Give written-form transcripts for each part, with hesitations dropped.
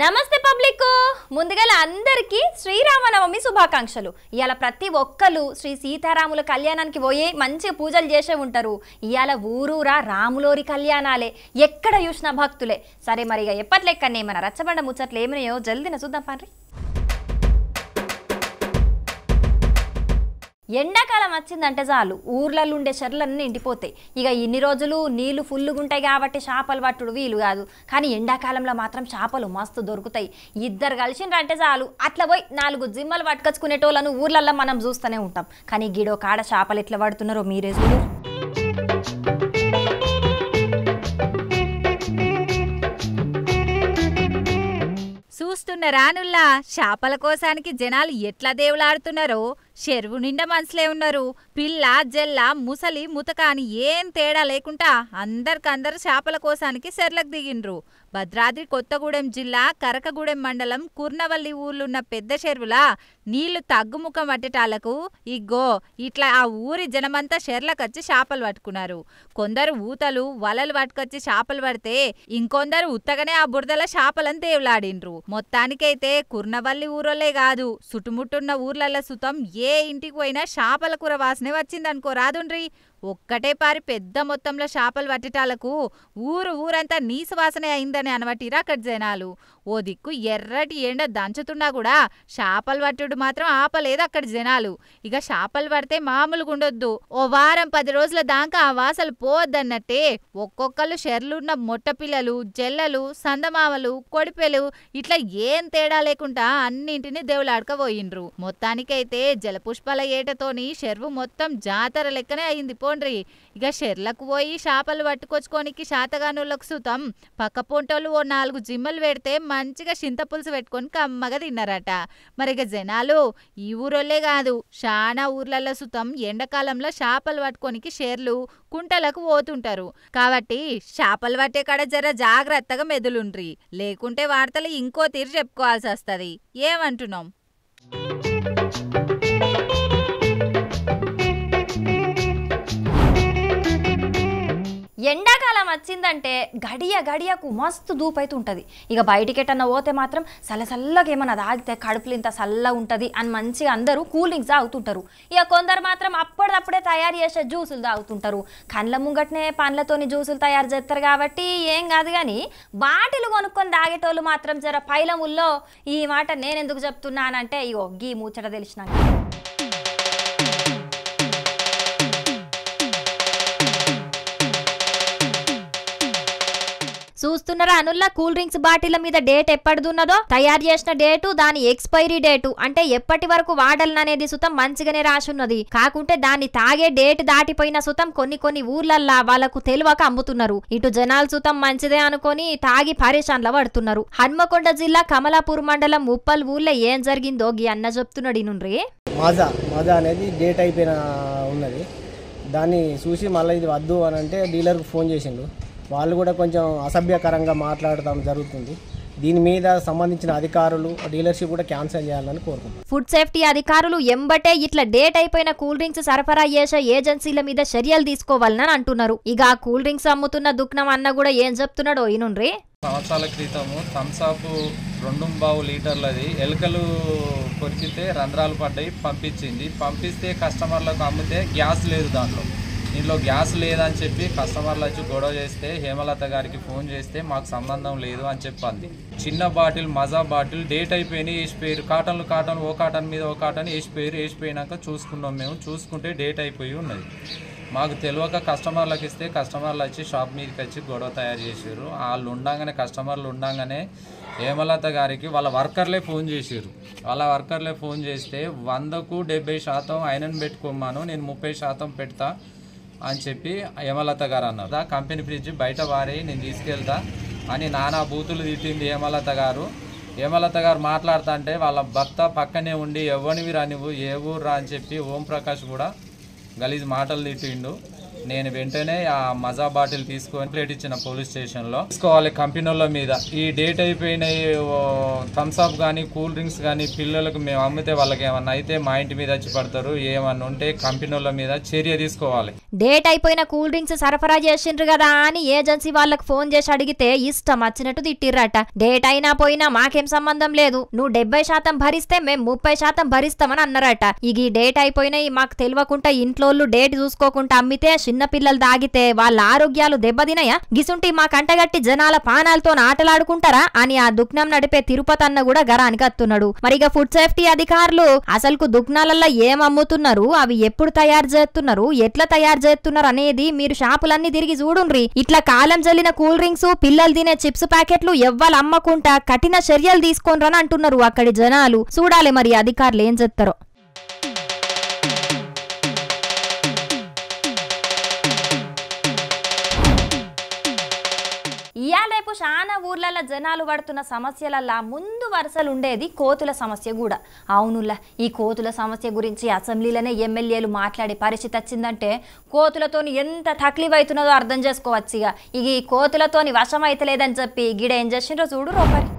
నమస్తే పబ్లిక్ ముందుగా అందరికీ శ్రీరామనవమి శుభాకాంక్షలు. ఇయాల ప్రతి ఒక్కరు శ్రీ సీతారాముల కళ్యాణానికి పోయి మంచిగా పూజలు చేసే ఉంటారు. ఇయాల ఊరూరా రాములోరి కళ్యాణాలే, ఎక్కడ చూసినా భక్తులే. సరే మరి ఎప్పట్లెక్కనే మన రచ్చబండ ముచ్చట్లు ఏమినాయో జల్దిన చూద్దాం పండ్రి. ఎండాకాలం వచ్చిందంటే చాలు ఊర్లలో ఉండే చెర్లన్నీ నిండిపోతాయి. ఇక ఇన్ని రోజులు నీళ్లు ఫుల్లుగా ఉంటాయి కాబట్టి చేపలు పట్టుడు వీలు కాదు. కానీ ఎండాకాలంలో మాత్రం చేపలు మస్తు దొరుకుతాయి. ఇద్దరు కలిసిండ్రంటే చాలు అట్లా పోయి 4 జిమ్మలు పట్టుకొచ్చుకునేటోళ్ళను ఊర్లల్లో మనం చూస్తూనే ఉంటాం. కానీ గిడో కాడ చేపలు ఎట్లా పడుతున్నారో మీరే చూడు. చూస్తున్న రానుల్లా చేపల కోసానికి జనాలు ఎట్లా దేవులాడుతున్నారో. చెరువు నిండా మనుషులే ఉన్నారు. పిల్ల జల్ల ముసలి ముతక అని ఏం తేడా లేకుండా అందరికందరు చేపల కోసానికి సెర్లకు దిగిండ్రు. భద్రాద్రి కొత్తగూడెం జిల్లా కరకగూడెం మండలం కుర్నవల్లి ఊర్లున్న పెద్ద చెరువులా నీళ్లు తగ్గుముఖం పట్టేటాలకు ఇగ్గో ఇట్లా ఆ ఊరి జనమంతా చెర్లకొచ్చి చేపలు పట్టుకున్నారు. కొందరు ఊతలు వలలు పట్టుకొచ్చి చేపలు పడితే ఇంకొందరు ఉత్తగానే ఆ బురదల చేపలను దేవులాడిండ్రు. మొత్తానికైతే కుర్నవల్లి ఊరోలే కాదు చుట్టుముట్టున్న ఊర్లల్ల సుతం ఏ ఇంటికి పోయినా చేపల కూర వాసనే వచ్చిందనుకో రాదుండ్రి. ఒక్కటే పారి పెద్ద మొత్తంలో చేపలు పట్టేటాలకు ఊరంతా నీసు వాసనే అయిందని అనవట్టిరా అక్కడ జనాలు. ఓ దిక్కు ఎర్రటి ఎండ దంచుతున్నా కూడా చేపలు పట్టుడు మాత్రం ఆపలేదు అక్కడ జనాలు. ఇక చేపలు పడితే మామూలుగా ఉండొద్దు, ఓ వారం 10 రోజుల దాకా ఆ వాసలు పోవద్దన్నట్టే ఒక్కొక్కరు చెర్లున్న మొట్టపిల్లలు జల్లలు సందమామలు కొడిపెలు ఇట్లా ఏం తేడా లేకుండా అన్నింటినీ దేవులాడకపోయిండ్రు. మొత్తానికైతే జలపుష్పాల ఏటతోని చెరువు మొత్తం జాతర లెక్కనే అయింది పోండ్రి. ఇక చెర్లకు పోయి చేపలు పట్టుకొచ్చుకోనికి శాతగానులకు సుతం పక్క పొంటోళ్ళు ఓ 4 జిమ్మలు పెడితే మంచిగా చింతపులుసు పెట్టుకొని కమ్మగా తిన్నారట. మరి ఇక జనాలు ఈ ఊరోళ్లే కాదు చాలా ఊర్లలో సుతం ఎండాకాలంలో చేపలు పట్టుకోనికి చెర్లు కుంటలకు పోతుంటారు. కాబట్టి చేపలు పట్టే కాడ జర జాగ్రత్తగా మెదులుండ్రి, లేకుంటే వార్తలు ఇంకో తీరు చెప్పుకోవాల్సి వస్తుంది. ఏమంటున్నాం? ఎండాకాలం వచ్చిందంటే గడియకు మస్తు దూపైతే ఉంటుంది. ఇక బయటికి ఎట్టన్నా పోతే మాత్రం చల్లగా ఏమన్నా తాగితే కడుపులు ఇంత చల్లగా ఉంటుంది అని మంచిగా అందరూ కూల్ డ్రింక్స్ తాగుతుంటారు. ఇక కొందరు మాత్రం అప్పటిదప్పుడే తయారు చేసే జ్యూసులు తాగుతుంటారు. కండ్ల ముంగట్నే పండ్లతోని జ్యూసులు తయారు చేస్తారు కాబట్టి ఏం కాదు. కానీ బాటిల్ కొనుక్కొని తాగేటోళ్ళు మాత్రం జర పైలముల్లో. ఈ మాట నేనెందుకు చెప్తున్నానంటే ఇగో గీ ముచ్చట తెలిసినాక చూస్తున్నారా అనుల్లా కూల్ డ్రింక్స్ బాటిల్ మీద డేట్ ఎప్పటిదున్నదో తయారు చేసిన డేటు దాని ఎక్స్పైరీ డేటు అంటే ఎప్పటి వరకు వాడాలనేది సుతం మంచిగానే రాసున్నది. కాకుంటే దాన్ని తాగే డేట్ దాటిపోయిన సుతం కొన్ని ఊర్లల్లా వాళ్ళకు తెలియక అమ్ముతున్నారు. ఇటు జనాలు సుతం మంచిదే అనుకొని తాగి పరేషాన్ల పడుతున్నారు. హన్మకొండ జిల్లా కమలాపూర్ మండలం ఉప్పల్ ఊర్లో ఏం జరిగిందో గీ అన్న చెప్తున్నాడు. నుండ్రి మాజా అనేది డేట్ అయిపోయిన ఉన్నది. దాన్ని చూసి మళ్ళీ ఇది వద్దు అని అంటే డీలర్కు ఫోన్ చేసిండు. వాళ్ళు కూడా కొంచెం అసభ్యకరంగా మాట్లాడటం జరుగుతుంది. దీని మీద సంబంధించిన అధికారులు డీలర్షిప్ కూడా క్యాన్సిల్ చేయాలని కోరుకుంటున్నారు. ఫుడ్ సేఫ్టీ అధికారులు ఎంబటే ఇట్లా డేట్ అయిపోయిన కూల్ డ్రింక్స్ సరఫరా చేసే ఏజెన్సీల మీద చర్యలు తీసుకోవాలని అంటున్నారు. ఇక ఆ కూల్ డ్రింక్స్ అమ్ముతున్న దుఃఖం అన్న కూడా ఏం చెప్తున్నాడో ఈనుండ్రి. సంవత్సరాల క్రితము థమ్సాప్ 2.5 లీటర్లది ఎలుకలు కొరికితే రంధ్రాలు పడ్డాయి, పంపిస్తే కస్టమర్లకు అమ్మితే గ్యాస్ లేదు, దీంట్లో గ్యాస్ లేదని చెప్పి కస్టమర్లు వచ్చి గొడవ చేస్తే హేమలత గారికి ఫోన్ చేస్తే మాకు సంబంధం లేదు అని చెప్పింది. చిన్న బాటిల్ మజా బాటిల్ డేట్ అయిపోయినాయి వేసిపోయారు. కాటన్ ఓ కాటన్ మీద ఓ కాటన్ వేసిపోయినాక చూసుకున్నాం. మేము చూసుకుంటే డేట్ అయిపోయి ఉన్నది. మాకు తెలియక కస్టమర్లకు ఇస్తే కస్టమర్లు వచ్చి షాప్ మీదకి వచ్చి గొడవ తయారు చేసారు. కస్టమర్లు ఉండగానే హేమలత గారికి వాళ్ళ వర్కర్లే ఫోన్ చేసారు. ఫోన్ చేస్తే 100కు 70% ఆయనను పెట్టుకోమాను, నేను 30% పెడతా అని చెప్పి హేమలత గారు అన్నారు. కంపెనీ ఫ్రిడ్జ్ బయట వారి నేను తీసుకెళ్తా అని నానా బూతులు తిట్టింది హేమలత గారు మాట్లాడుతా అంటే వాళ్ళ భర్త పక్కనే ఉండి ఎవరివి రా నువ్వు ఏ ఊరు రా అని చెప్పి ఓం ప్రకాష్ కూడా గలీజ్ మాటలు తిట్టిండు. నేను వెంటనే ఆ మజా బాటిల్ తీసుకొని ప్లేట్ ఇచ్చిన పోలీస్ స్టేషన్లో తీసుకోవాలి. కంపెనీల మీద ఈ డేట్ అయిపోయిన థమ్స్ అప్ కానీ కూల్ డ్రింక్స్ కానీ పిల్లలకు మేము అమ్మితే వాళ్ళకి ఏమన్నా అయితే మా ఇంటి మీద వచ్చి పడతారు. ఏమన్నా ఉంటే కంపెనీల మీద చర్య తీసుకోవాలి. డేట్ అయిపోయిన కూల్ డ్రింక్స్ సరఫరా చేసిండ్రు కదా అని ఏజెన్సీ వాళ్ళకి ఫోన్ చేసి అడిగితే ఇష్టం వచ్చినట్టు తిట్టిర్రట. డేట్ అయినా పోయినా మాకేం సంబంధం లేదు, నువ్వు 70% భరిస్తే మేము 30% భరిస్తామని అన్నారట. ఇక ఈ డేట్ అయిపోయినాయి మాకు తెలియకుండా ఇంట్లోళ్ళు డేట్ చూసుకోకుండా అమ్మితే చిన్న పిల్లలు తాగితే వాళ్ళ ఆరోగ్యాలు దెబ్బతినయా, గిసుంటి మా కంటగట్టి జనాల పానాలతో ఆటలాడుకుంటారా అని ఆ దుకాణం నడిపే తిరుపతి అన్న కూడా గరానికి అత్తున్నాడు. మరిగా ఫుడ్ సేఫ్టీ అధికారులు అసలుకు దుకాణాలలో ఏం అమ్ముతున్నారు, అవి ఎప్పుడు తయారు చేస్తున్నారు, ఎట్లా తయారు చేస్తున్నారు అనేది మీరు షాపులన్నీ తిరిగి చూడుండ్రి. ఇట్లా కాలం జల్లిన కూల్ డ్రింక్స్, పిల్లలు తినే చిప్స్ ప్యాకెట్లు ఎవ్వరు అమ్మకుంటా కఠిన చర్యలు తీసుకోనరని అంటున్నారు అక్కడి జనాలు. చూడాలి మరి అధికారులు ఏం చేస్తారో. ఇయాలేపు చాలా ఊర్లలో జనాలు పడుతున్న సమస్యలల్లా ముందు వరుసలు ఉండేది కోతుల సమస్య కూడా. అవునుల్లా, ఈ కోతుల సమస్య గురించి అసెంబ్లీలోనే ఎమ్మెల్యేలు మాట్లాడే పరిస్థితి వచ్చిందంటే కోతులతోని ఎంత తక్లీఫ్ అవుతున్నదో అర్థం చేసుకోవచ్చు. ఇక ఈ కోతులతోని వశం అయితే లేదని చెప్పి గిడ ఏం చేసిండ్రో చూడు రోపరి.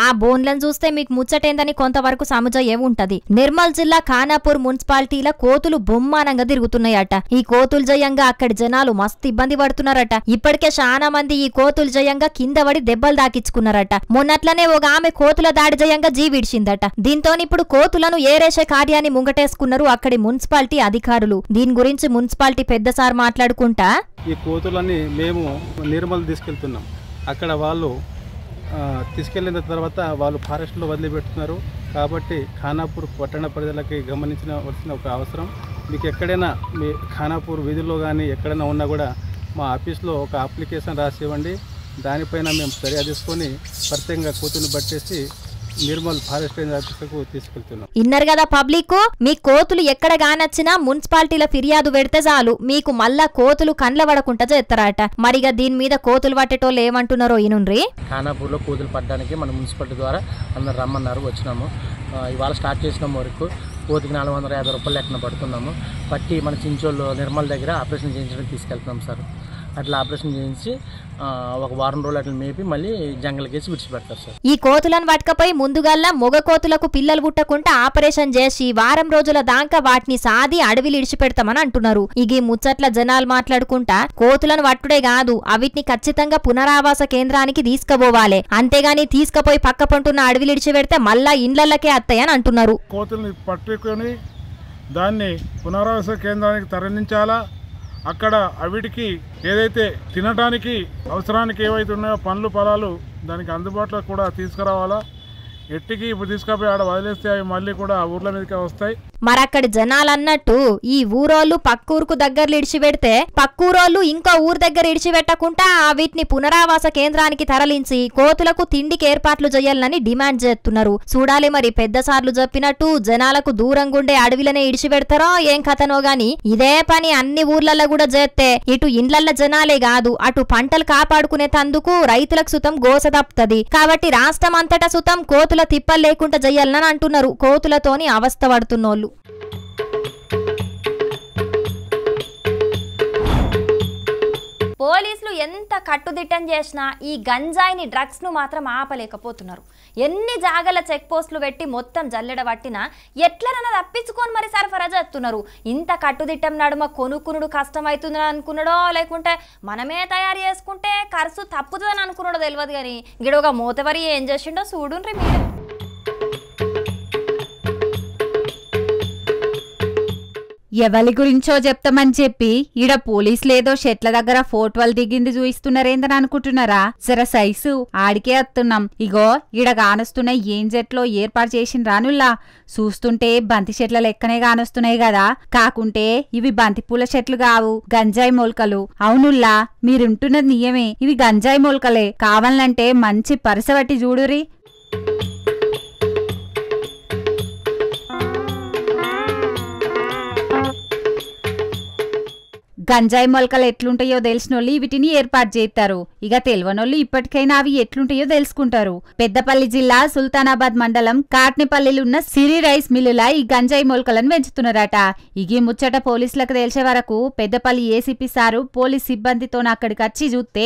ఆ బోన్లను చూస్తే మీకు ముచ్చటేందని కొంతవరకు సముజయ్యే ఉంటది. నిర్మల్ జిల్లా ఖానాపూర్ మున్సిపాలిటీల కోతులు బొమ్మానంగా తిరుగుతున్నాయట. ఈ కోతులు జయంగా అక్కడి జనాలు మస్తు ఇబ్బంది పడుతున్నారట. ఇప్పటికే చాలా మంది ఈ కోతులు జయంగా కింద పడి దెబ్బలు దాకించుకున్నారట. మొన్నట్లనే ఒక ఆమె కోతుల దాడి జయంగా జీవిడిచిందట. దీంతో ఇప్పుడు కోతులను ఏరేసే కార్యాన్ని ముంగటేసుకున్నారు అక్కడి మున్సిపాలిటీ అధికారులు. దీని గురించి మున్సిపాలిటీ పెద్ద సార్ మాట్లాడుకుంటా, ఈ కోతులని మేము నిర్మల్ తీసుకెళ్తున్నాం. అక్కడ వాళ్ళు తీసుకెళ్లిన తర్వాత వాళ్ళు ఫారెస్ట్లో వదిలిపెడుతున్నారు. కాబట్టి ఖానాపూర్ పట్టణ ప్రజలకి గమనించవలసిన ఒక అవసరం. మీకు ఎక్కడైనా మీ ఖానాపూర్ వీధుల్లో కానీ ఎక్కడైనా ఉన్నా కూడా మా ఆఫీస్లో ఒక అప్లికేషన్ రాసి ఇవ్వండి. దానిపైన మేము చర్య తీసుకొని ప్రత్యేకంగా కోతుని పట్టేసి నిర్మల్ ఫారెస్ట్ రేంజ్ ఆఫీసుకు తీసుకెళ్తున్నాం. ఇన్నర్ కదా పబ్లిక్, మీ కోతులు ఎక్కడ గానొచ్చినా మున్సిపాలిటీల ఫిర్యాదు పెడితే చాలు మీకు మళ్ళా కోతులు కండ్ల పడకుండా చేస్తారట. మరిగా దీని మీద కోతులు పట్టేటోళ్ళు ఏమంటున్నారో ఈనుండ్రి. ఖానాపూర్లో కోతులు పట్టడానికి మన మున్సిపాలిటీ ద్వారా అందరు రమ్మన్నారు, వచ్చినాము. ఇవాళ స్టార్ట్ చేసిన వరకు కోతికి 450 రూపాయలు లెక్కన పడుతున్నాము. పట్టి మన చించోళ్ళు నిర్మల్ దగ్గర ఆపరేషన్ చేయించడానికి తీసుకెళ్తున్నాం సార్. అట్లా ఆపరేషన్ చేయించి ఒక వారం రోజులు అట్లా మేపి మళ్ళీ జంగల్కేసి విడిచిపెడతారు సార్. ఈ కోతులను పట్టుకపోయి ముందుగల్లా మొగ కోతులకు పిల్లలు పుట్టకుండా ఆపరేషన్ చేసి వారం రోజుల దాకా వాటిని సాది అడవిలు ఇడిచిపెడతామని అంటున్నారు. ఈ ముచ్చట్ల జనాలు మాట్లాడుకుంటా కోతులను పట్టుడే కాదు, అవిటిని ఖచ్చితంగా పునరావాస కేంద్రానికి తీసుకుపోవాలి. అంతేగాని తీసుకుపోయి పక్క పంటున్న అడవిలు ఇడిచిపెడితే మళ్ళా ఇండ్లకే అత్తయ్యని అంటున్నారు. కోతుల్ని పట్టుకొని దాన్ని పునరావాస కేంద్రానికి తరలించాలా. అక్కడ అవిటికి ఏదైతే తినడానికి అవసరానికి ఏవైతే ఉన్నాయో పండ్లు పొలాలు దానికి అందుబాటులో కూడా తీసుకురావాలా. ఎట్టికి ఇప్పుడు తీసుకుపోయి ఆడ వదిలేస్తే అవి మళ్ళీ కూడా ఊర్ల మీదకే వస్తాయి. మరక్కడి జనాలన్నట్టు ఈ ఊరోళ్ళు పక్కూరుకు దగ్గర ఇడిచిపెడితే పక్కూరోళ్ళు ఇంకో ఊరు దగ్గర ఇడిచిపెట్టకుండా వీటిని పునరావాస కేంద్రానికి తరలించి కోతులకు తిండికి ఏర్పాట్లు చేయాలని డిమాండ్ చేస్తున్నారు. చూడాలి మరి పెద్ద సార్లు చెప్పినట్టు జనాలకు దూరంగుండే అడవిలనే ఇడిచిపెడతారో ఏం కథనో గాని ఇదే పని అన్ని ఊర్లలో కూడా చేస్తే ఇటు ఇండ్లల్ల జనాలే కాదు అటు పంటలు కాపాడుకునే తందుకు రైతులకు సుతం గోస తప్పుతుంది. కాబట్టి రాష్ట్రం అంతటా సుతం కోతుల తిప్పలు లేకుండా చెయ్యాలని అంటున్నారు కోతులతోని అవస్థ పడుతున్నోళ్ళు. పోలీసులు ఎంత కట్టుదిట్టం చేసినా ఈ గంజాయిని డ్రగ్స్ ను మాత్రం ఆపలేకపోతున్నారు. ఎన్ని జాగల చెక్ పోస్టులు పెట్టి మొత్తం జల్లెడ పట్టినా ఎట్లనన్నా తప్పించుకొని మరి సరఫరా చేస్తున్నారు. ఇంత కట్టుదిట్టం నడుమ కొనుక్కునుడు కష్టమవుతుందని అనుకున్నాడో లేకుంటే మనమే తయారు చేసుకుంటే ఖర్చు తప్పుతుందని అనుకున్నాడో తెలియదు. కానీ గిడోగా మూతవరి ఏం చేసిండో చూడుండ్రి మీరు. ఎవరి గురించో చెప్తామని చెప్పి ఈడ పోలీసులేదో చెట్ల దగ్గర ఫోటోలు దిగింది చూయిస్తున్నారేందని అనుకుంటున్నారా? జర సైసు ఆడికే వస్తున్నాం. ఇగో ఈడ కానొస్తున్న ఏం చెట్లో ఏర్పాటు చేసిన రానుల్లా చూస్తుంటే బంతి చెట్ల లెక్కనే కానొస్తున్నాయి కదా. కాకుంటే ఇవి బంతి పూల చెట్లు కావు, గంజాయి మొలకలు. అవునుల్లా మీరుంటున్నది నియమే, ఇవి గంజాయి మొలకలే. కావాలంటే మంచి పరిసబట్టి చూడురి. గంజాయి మొలకలు ఎట్లుంటాయో తెలిసినోళ్ళు వీటిని ఏర్పాటు చేస్తారు. ఇక తెలియనోళ్ళు ఇప్పటికైనా అవి ఎట్లుంటాయో తెలుసుకుంటారు. పెద్దపల్లి జిల్లా సుల్తానాబాద్ మండలం కాట్నిపల్లిలున్న సిరి రైస్ మిల్లుల ఈ గంజాయి మొలకలను పెంచుతున్నారట. ఇగి ముచ్చట పోలీసులకు తెలిసే వరకు పెద్దపల్లి ఏసీపీ సారు పోలీస్ సిబ్బందితో అక్కడికి వచ్చి చూస్తే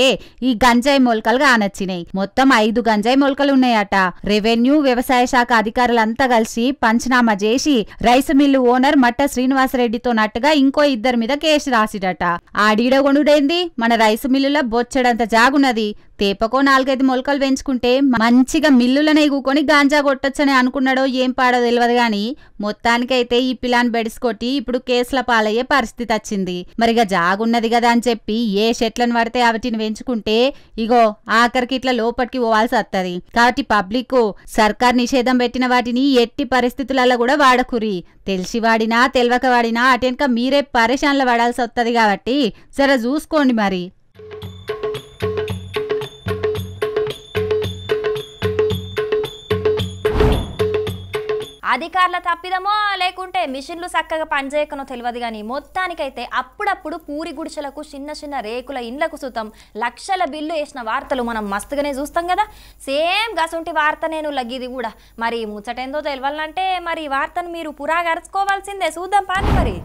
ఈ గంజాయి మొలకలు కానొచ్చినాయి. మొత్తం 5 గంజాయి మొలకలు ఉన్నాయట. రెవెన్యూ వ్యవసాయ శాఖ అధికారులంతా కలిసి పంచనామా చేసి రైసు మిల్లు ఓనర్ మట్ట శ్రీనివాసరెడ్డితో నట్టుగా ఇంకో 2 మీద కేసు రాసిడట. ఆడీడగొండుడేంది, మన రైసు మిల్లుల బొచ్చడంత జాగున్నది. తేపకో 4-5 మొలకలు పెంచుకుంటే మంచిగా మిల్లులనే కూకొని గాంజా కొట్టొచ్చని అనుకున్నాడో ఏం పాడో తెలియదు గాని మొత్తానికైతే ఈ పిలాన్ బెడిసికొట్టి ఇప్పుడు కేసుల పాలయ్యే పరిస్థితి వచ్చింది. మరిగా జాగున్నది కదా అని చెప్పి ఏ చెట్లను పడితే వాటిని పెంచుకుంటే ఇగో ఆఖరికి ఇట్లా లోపలికి పోవాల్సి వస్తుంది. కాబట్టి పబ్లిక్ సర్కార్ నిషేధం పెట్టిన వాటిని ఎట్టి పరిస్థితులలో కూడా వాడకురి. తెలిసి వాడినా తెలియక వాడినా అటెనక మీరే పరేషాన్లు పడాల్సి వస్తుంది. కాబట్టి సరే చూసుకోండి మరి. అధికారుల తప్పిదమో లేకుంటే మిషన్లు చక్కగా పనిచేయకనో తెలియదు కానీ మొత్తానికైతే అప్పుడప్పుడు పూరి గుడిసెలకు చిన్న చిన్న రేకుల ఇండ్లకు సుతం లక్షల బిల్లు వేసిన వార్తలు మనం మస్తుగానే చూస్తాం కదా. సేమ్ గసుంటి వార్త నేను లగ్గిది కూడా. మరి ముచ్చటేందో తెలియాలంటే మరి ఈ వార్తను మీరు పురాగరుచుకోవాల్సిందే. చూద్దాం పాని మరి.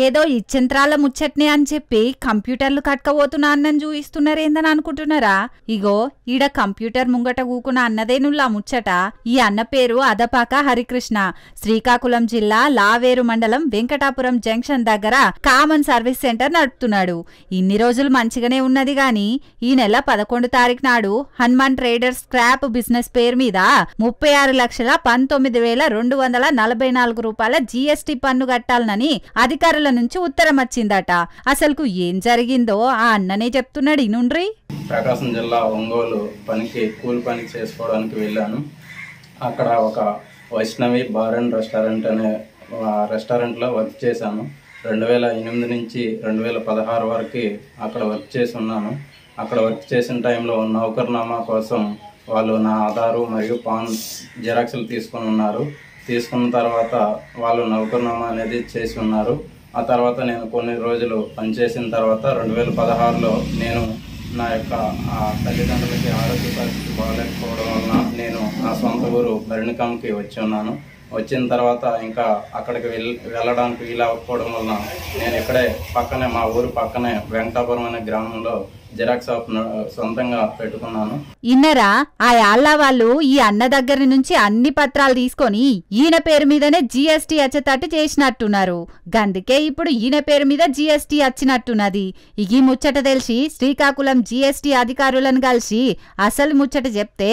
ఏదో ఇచ్చంత్రాల ముచ్చట్నే అని చెప్పి కంప్యూటర్లు కట్టుకపోతున్న అన్నని చూయిస్తున్నారేందని అనుకుంటున్నారా? ఇగో ఈడ కంప్యూటర్ ముంగట కూకున్న అన్నదేనుల్లా ముచ్చట. ఈ అన్న పేరు అదపాక హరికృష్ణ. శ్రీకాకుళం జిల్లా లావేరు మండలం వెంకటాపురం జంక్షన్ దగ్గర కామన్ సర్వీస్ సెంటర్ నడుపుతున్నాడు. ఇన్ని రోజులు మంచిగానే ఉన్నది గాని ఈ నెల 11 తారీఖు నాడు హనుమాన్ ట్రేడర్స్ స్క్రాప్ బిజినెస్ పేరు మీద 36,19,244 రూపాయల జీఎస్టీ పన్ను కట్టాలనని అధికారులు నుంచి ఉత్తరం వచ్చిందట. అసలుకు ఏం జరిగిందో ఆ అన్ననే చెప్తున్నాడు. ఇనుండ్రి. ప్రకాశం జిల్లా ఒంగోలు కూలి పనికి చేసుకోవడానికి వెళ్ళాను. అక్కడ ఒక వైష్ణవి బార్ అండ్ రెస్టారెంట్ అనే రెస్టారెంట్లో వర్క్ చేశాను. 2008 నుంచి 2016 వరకు అక్కడ వర్క్ చేసి ఉన్నాను. అక్కడ వర్క్ చేసిన టైంలో నౌకర్నామా కోసం వాళ్ళు నా ఆధారు మరియు పాన్ జిరాక్స్లు తీసుకుని ఉన్నారు. తీసుకున్న తర్వాత వాళ్ళు నౌకర్నామా అనేది చేసి ఉన్నారు. ఆ తర్వాత నేను కొన్ని రోజులు పనిచేసిన తర్వాత 2016లో నేను నా యొక్క తల్లిదండ్రులకి ఆరోగ్య పరిస్థితి బాగాలేకపోవడం వలన నేను నా సొంత ఊరు బరిణికంకి వచ్చి ఉన్నాను. వచ్చిన తర్వాత ఇంకా అక్కడికి వెళ్ళడానికి వీలవ్వకపోవడం వలన నేను ఇక్కడే పక్కనే మా ఊరు పక్కనే వెంకటాపురం అనే గ్రామంలో జిరాక్స్ షాప్ సొంతంగా పెట్టుకున్నాను. ఇన్నరా ఆ యాళ్ళ వాళ్ళు ఈ అన్న దగ్గర నుంచి అన్ని పత్రాలు తీసుకొని ఈయన పేరు మీదనే జీఎస్టీ వచ్చేటట్టు చేసినట్టున్నారు. గందుకే ఇప్పుడు ఈయన పేరు మీద జీఎస్టీ వచ్చినట్టున్నది. ఈ ముచ్చట తెలిసి శ్రీకాకుళం జీఎస్టీ అధికారులను కలిసి అసలు ముచ్చట చెప్తే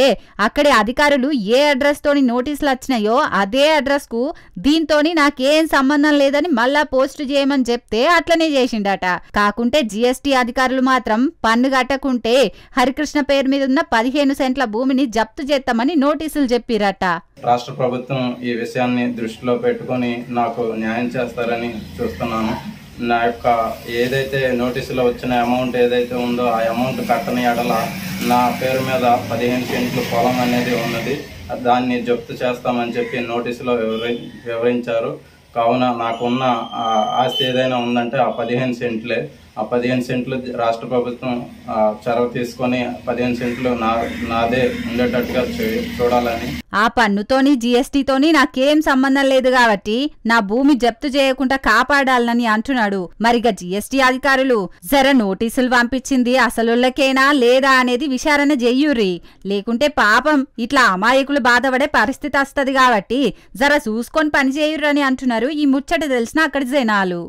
అక్కడి అధికారులు ఏ అడ్రస్ తోని నోటీసులు వచ్చినాయో అదే అడ్రస్ కు దీంతోని నాకేం సంబంధం లేదని మళ్ళా పోస్ట్ చేయమని చెప్తే అట్లనే చేసిండట. కాకుంటే జీఎస్టీ అధికారులు మాత్రం పన్ను కట్టకుంటే హరికృష్ణ పేరు మీద ఉన్న 15 సెంట్ల భూమిని జప్తు చేస్తామని నోటీసులు చెప్పిరట. రాష్ట్ర ప్రభుత్వం ఈ విషయాన్ని దృష్టిలో పెట్టుకొని నాకు న్యాయం చేస్తారని చూస్తున్నాను. నా యొక్క ఏదైతే నోటీసులో వచ్చిన అమౌంట్ ఏదైతే ఉందో ఆ అమౌంట్ కట్టని ఎడల నా పేరు మీద 15 సెంట్లు పొలం అనేది ఉన్నది. దాన్ని జప్తు చేస్తామని చెప్పి నోటీసులో వివరించారు. కావున నాకున్న ఆస్తి ఏదైనా ఉందంటే ఆ 15 సెంట్లే. ఆ 15 సెంట్లు రాష్ట్ర ప్రభుత్వం చొరవ తీసుకొని 15 సెంట్లు నాదే ఉండేటట్టుగా చూడాలని. ఆ పన్నుతోని జీఎస్టీతోని నాకేం సంబంధం లేదు కాబట్టి నా భూమి జప్తు చేయకుండా కాపాడాలని అంటున్నాడు. మరిగా జీఎస్టీ అధికారులు జర నోటీసులు పంపించింది అసలుకేనా లేదా అనేది విచారణ చెయ్యుర్రి. లేకుంటే పాపం ఇట్లా అమాయకులు బాధపడే పరిస్థితి వస్తుంది కాబట్టి జర చూసుకొని పని చేయుర్రని అంటున్నారు ఈ ముచ్చట తెలిసిన అక్కడి జనాలు.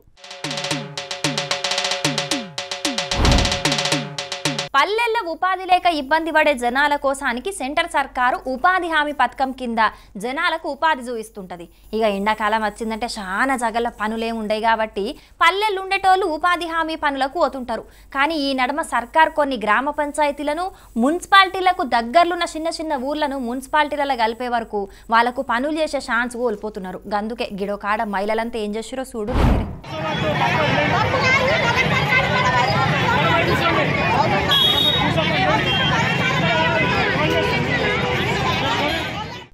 పల్లెల్లో ఉపాధి లేక ఇబ్బంది పడే జనాల కోసానికి సెంటర్ సర్కారు ఉపాధి హామీ పథకం కింద జనాలకు ఉపాధి చూపిస్తుంటది. ఇక ఎండాకాలం వచ్చిందంటే చాలా జగల పనులే ఉండేవి కాబట్టి పల్లెల్లో ఉండేటోళ్ళు ఉపాధి హామీ పనులకు పోతుంటారు. కానీ ఈ నడుమ సర్కార్ కొన్ని గ్రామ పంచాయతీలను మున్సిపాలిటీలకు దగ్గర్లున్న చిన్న చిన్న ఊర్లను మున్సిపాలిటీలలో కలిపే వరకు వాళ్ళకు పనులు చేసే ఛాన్స్ కోల్పోతున్నారు. గందుకే గిడో కాడ మహిళలంతా ఏం చేసిరో చూడు.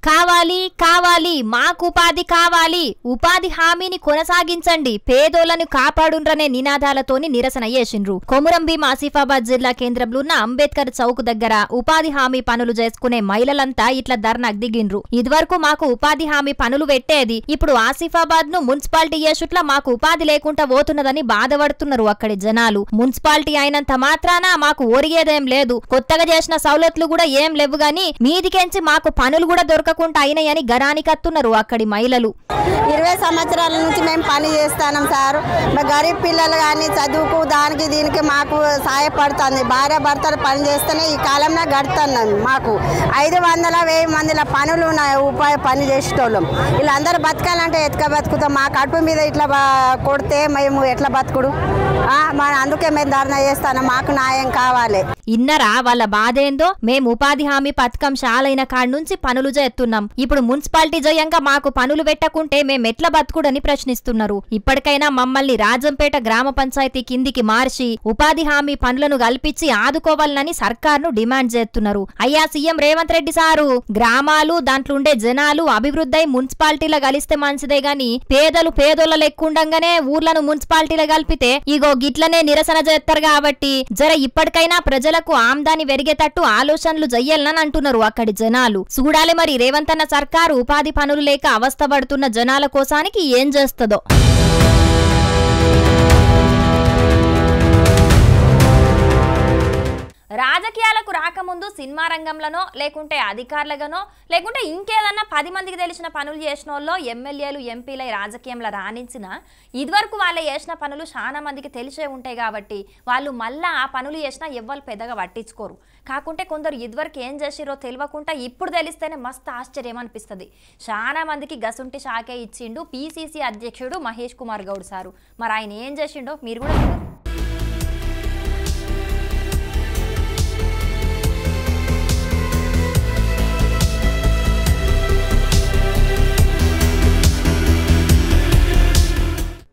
కావాలి కావాలి, మాకు ఉపాధి కావాలి, ఉపాధి హామీని కొనసాగించండి, పేదోళ్లను కాపాడుండ్రనే నినాదాలతోని నిరసన చేసిండ్రు. కొమురం భీం ఆసిఫాబాద్ జిల్లా కేంద్రంలో ఉన్న అంబేద్కర్ చౌక్ దగ్గర ఉపాధి హామీ పనులు చేసుకునే మహిళలంతా ఇట్లా ధర్నాకు దిగిండ్రు. ఇదివరకు మాకు ఉపాధి హామీ పనులు పెట్టేది, ఇప్పుడు ఆసిఫాబాద్ ను మున్సిపాలిటీ చేసుట్లా మాకు ఉపాధి లేకుండా పోతున్నదని బాధపడుతున్నారు అక్కడి జనాలు. మున్సిపాలిటీ అయినంత మాత్రాన మాకు ఒరిగేదేం లేదు, కొత్తగా చేసిన సౌలతులు కూడా ఏం లేవు గాని మీదికెంచి మాకు పనులు కూడా దొరకకుండా అయినాయని గరానికత్తున్నారు అక్కడి మహిళలు. 20 సంవత్సరాల నుంచి మేము పని చేస్తాం సార్. గరీబ్ పిల్లలు కానీ చదువుకు దానికి దీనికి మాకు సహాయపడుతుంది. భార్య భర్తలు పని చేస్తేనే ఈ కాలంలో గడుతున్నాం. మాకు 500-1000 మందిల పనులు ఉన్నాయి, ఉపాధి పని చేసేటోళ్ళం. వీళ్ళందరూ బతకాలంటే ఎట్లా బతుకుతాం? మా కడుపు మీద ఇట్లా కొడితే మేము ఎట్లా బతుకుడు? అందుకే మేము ధర్నా చేస్తాను, మాకు న్యాయం కావాలి. ఇన్నరా వాళ్ళ బాధ ఏందో? మేము ఉపాధి హామీ పథకం షాలైన కాడి నుంచి పనులు చేస్తున్నాం, ఇప్పుడు మున్సిపాలిటీ జయంగా మాకు పనులు పెట్టకుంటే మేమెట్లా బతుకుడని ప్రశ్నిస్తున్నారు. ఇప్పటికైనా మమ్మల్ని రాజంపేట గ్రామ పంచాయతీ కిందికి మార్చి ఉపాధి హామీ పనులను కల్పించి ఆదుకోవాలని సర్కార్ను డిమాండ్ చేస్తున్నారు. అయ్యా సీఎం రేవంత్ రెడ్డి సారు, గ్రామాలు దాంట్లో ఉండే జనాలు అభివృద్ధి మున్సిపాలిటీలో కలిస్తే మంచిదే గాని పేదలు పేదోళ్ళ లెక్కుండగానే ఊర్లను మున్సిపాలిటీలో కలిపితే ఇగో గిట్లనే నిరసన చేస్తారు. కాబట్టి జర ఇప్పటికైనా ప్రజలకు ఆమ్దాని పెరిగేటట్టు ఆలోచనలు చెయ్యాలని అంటున్నారు అక్కడి జనాలు. చూడాలి మరి రేవంత్ అన్న సర్కారు ఉపాధి పనులు లేక అవస్థపడుతున్న జనాల కోసానికి ఏం చేస్తుందో. రాజకీయాలకు రాకముందు సినిమా రంగంలోనో లేకుంటే అధికారులుగానో లేకుంటే ఇంకేదన్నా 10 మందికి తెలిసిన పనులు చేసిన వాళ్ళు ఎమ్మెల్యేలు ఎంపీలై రాజకీయంలో రాణించిన ఇదివరకు వాళ్ళు చేసిన పనులు చాలా మందికి తెలిసే ఉంటాయి. కాబట్టి వాళ్ళు మళ్ళా ఆ పనులు చేసినా ఎవ్వరు పెద్దగా పట్టించుకోరు. కాకుంటే కొందరు ఇదివరకు ఏం చేసిరో తెలియకుండా ఇప్పుడు తెలిస్తేనే మస్తు ఆశ్చర్యం అనిపిస్తుంది. చాలా మందికి గసుంటి షాకే ఇచ్చిండు పిసిసి అధ్యక్షుడు మహేష్ కుమార్ గౌడ్ సారు. మరి ఆయన ఏం చేసిండో మీరు కూడా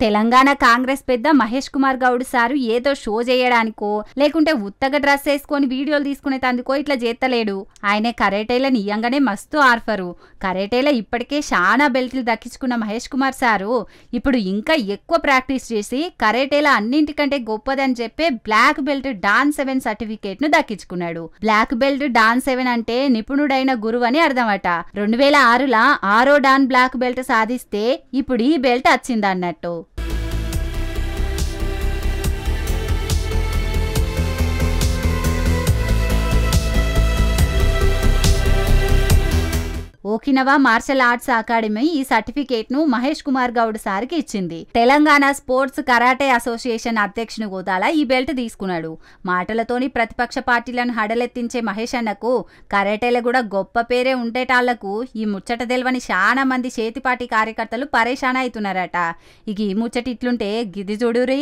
తెలంగాణ కాంగ్రెస్ పెద్ద మహేష్ కుమార్ గౌడ్ సారు ఏదో షో చేయడానికో లేకుంటే ఉత్తగా డ్రెస్ వేసుకొని వీడియోలు తీసుకునేందుకో ఇట్లా చేస్తలేడు. ఆయనే కరాటేల నియంగానే మస్తు ఆర్ఫరు. కరాటేల ఇప్పటికే చాలా బెల్ట్లు దక్కించుకున్న మహేష్ కుమార్ సారు ఇప్పుడు ఇంకా ఎక్కువ ప్రాక్టీస్ చేసి కరాటేల అన్నింటికంటే గొప్పదని చెప్పే బ్లాక్ బెల్ట్ డాన్ 7 సర్టిఫికేట్ ను దక్కించుకున్నాడు. బ్లాక్ బెల్ట్ డాన్ 7 అంటే నిపుణుడైన గురువు అని అర్థమట. 2006లో 6వ డాన్ బ్లాక్ బెల్ట్ సాధిస్తే ఇప్పుడు ఈ బెల్ట్ వచ్చిందన్నట్టు. ఓకినవా మార్షల్ ఆర్ట్స్ అకాడమీ ఈ సర్టిఫికేట్ ను మహేష్ కుమార్ గౌడ్ సార్కి ఇచ్చింది. తెలంగాణ స్పోర్ట్స్ కరాటే అసోసియేషన్ అధ్యక్షుని హోదాలా ఈ బెల్ట్ తీసుకున్నాడు. మాటలతోని ప్రతిపక్ష పార్టీలను హడలెత్తించే మహేష్ అన్నకు కరాటేలో కూడా గొప్ప పేరే ఉండేటాళ్లకు ఈ ముచ్చట తెలవని చాలా మంది చేతిపాటి కార్యకర్తలు పరేషాన్ అవుతున్నారట. ఇక ఈ ముచ్చట ఇట్లుంటే గిది చూడురి.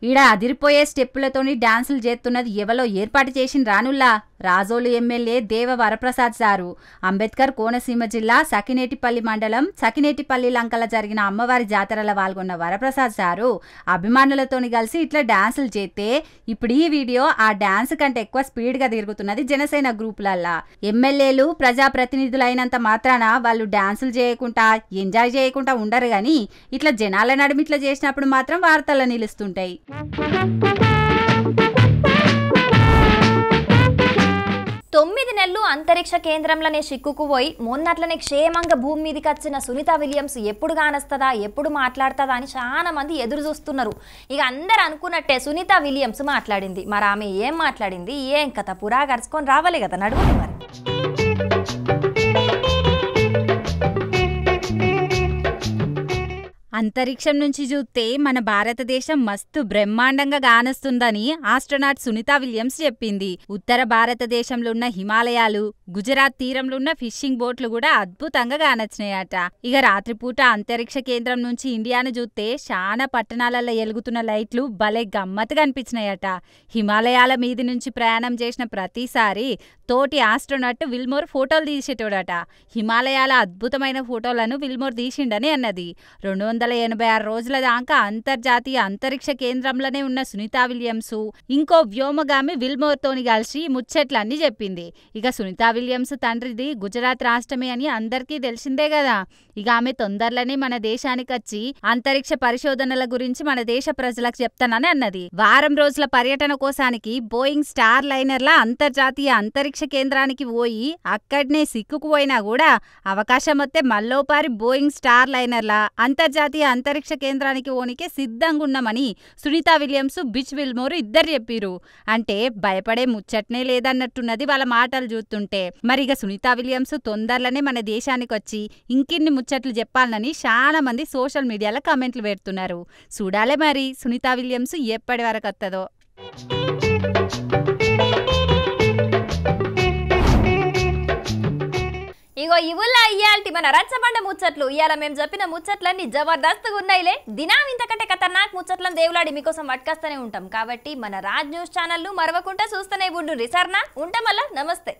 ఈడ అదిరిపోయే స్టెప్పులతోని డాన్సులు చేస్తున్నది ఎవలో ఏర్పాటు చేసిన రానుల్లా రాజోలు ఎమ్మెల్యే దేవ వరప్రసాద్ సారు. అంబేద్కర్ కోనసీమ జిల్లా సకినేటిపల్లి మండలం సకినేటిపల్లి లంకల జరిగిన అమ్మవారి జాతరలో పాల్గొన్న వరప్రసాద్ సారు అభిమానులతోని కలిసి ఇట్లా డాన్సులు చేస్తే ఇప్పుడు ఈ వీడియో ఆ డాన్స్ కంటే ఎక్కువ స్పీడ్ గా తిరుగుతున్నది జనసేన గ్రూపులల్లా. ఎమ్మెల్యేలు ప్రజాప్రతినిధులైనంత మాత్రాన వాళ్ళు డాన్సులు చేయకుండా ఎంజాయ్ చేయకుండా ఉండరు గాని ఇట్లా జనాల నడుమి ఇట్లా చేసినప్పుడు మాత్రం వార్తల్లో నిలుస్తుంటాయి. 9 నెలలు అంతరిక్ష కేంద్రంలోనే చిక్కుకుపోయి మొన్నట్లనే క్షేమంగా భూమి మీదకి వచ్చిన సునీత విలియమ్స్ ఎప్పుడు కానొస్తుందా ఎప్పుడు మాట్లాడుతుందా అని చాలా మంది ఎదురు చూస్తున్నారు. ఇక అందరు అనుకున్నట్టే సునీత విలియమ్స్ మాట్లాడింది. మరి ఆమె ఏం మాట్లాడింది ఏం కథ పురా గరుచుకొని రావాలి కదా నడువు. మరి అంతరిక్షం నుంచి చూస్తే మన భారతదేశం మస్తు బ్రహ్మాండంగా గానొస్తుందని ఆస్ట్రోనాట్ సునీత విలియమ్స్ చెప్పింది. ఉత్తర భారతదేశంలో ఉన్న హిమాలయాలు, గుజరాత్ తీరంలో ఉన్న ఫిషింగ్ బోట్లు కూడా అద్భుతంగా గానొచ్చినాయట. ఇక రాత్రిపూట అంతరిక్ష కేంద్రం నుంచి ఇండియాను చూస్తే చాలా పట్టణాలలో ఎలుగుతున్న లైట్లు భలే గమ్మత్తుగా అనిపించినాయట. హిమాలయాల మీది నుంచి ప్రయాణం చేసిన ప్రతిసారి తోటి ఆస్ట్రోనాట్ విల్మోర్ ఫోటోలు తీసేటోడట. హిమాలయాల అద్భుతమైన ఫోటోలను విల్మోర్ తీసిండని అన్నది. 200 386 రోజుల దాకా అంతర్జాతీయ అంతరిక్ష కేంద్రంలోనే ఉన్న సునీతా విలియమ్స్ ఇంకో వ్యోమగామి విల్మోర్తోని కలిసి ముచ్చట్లన్నీ చెప్పింది. ఇక సునీతా విలియమ్స్ తండ్రిది గుజరాత్ రాష్ట్రమే అని అందరికీ తెలిసిందే కదా. ఇక ఆమె తొందరలోనే మన దేశానికి వచ్చి అంతరిక్ష పరిశోధనల గురించి మన దేశ ప్రజలకు చెప్తానని అన్నది. వారం రోజుల పర్యటన కోసానికి బోయింగ్ స్టార్ లైనర్ల అంతర్జాతీయ అంతరిక్ష కేంద్రానికి పోయి అక్కడనే సిక్కుకుపోయినా కూడా అవకాశం వస్తే మల్లోపారి బోయింగ్ స్టార్ లైనర్ల అంతర్జాతీయ అంతరిక్ష కేంద్రానికి పోనీకే సిద్ధంగా ఉన్నామని సునీతా విలియమ్స్ బిచ్ విల్మోర్ ఇద్దరు చెప్పిరు. అంటే భయపడే ముచ్చట్నే లేదన్నట్టున్నది వాళ్ళ మాటలు చూస్తుంటే. మరి ఇక సునీతా విలియమ్స్ తొందరలోనే మన దేశానికి వచ్చి ఇంకిన్ని ముచ్చట్లు చెప్పాలని చాలా మంది సోషల్ మీడియాలో కామెంట్లు పెడుతున్నారు. చూడాలే మరి సునీతా విలియమ్స్ ఎప్పటి వరకు వస్తుందో. ఇగో ఇవుల్లా ఇయ్యాల్టి మన రచ్చబండ ముచ్చట్లు. ఇవాళ మేము చెప్పిన ముచ్చట్లన్నీ జబర్దస్త్గా ఉన్నాయిలే. దినం ఇంతకంటే ఖతర్నాక్ ముచ్చట్లను దేవులాడి మీకోసం పట్టుకొస్తూనే ఉంటాం. కాబట్టి మన రాజ్ న్యూస్ ఛానల్ను మరవకుండా చూస్తూనే ఉండు. రిసర్నా ఉంటాం. నమస్తే.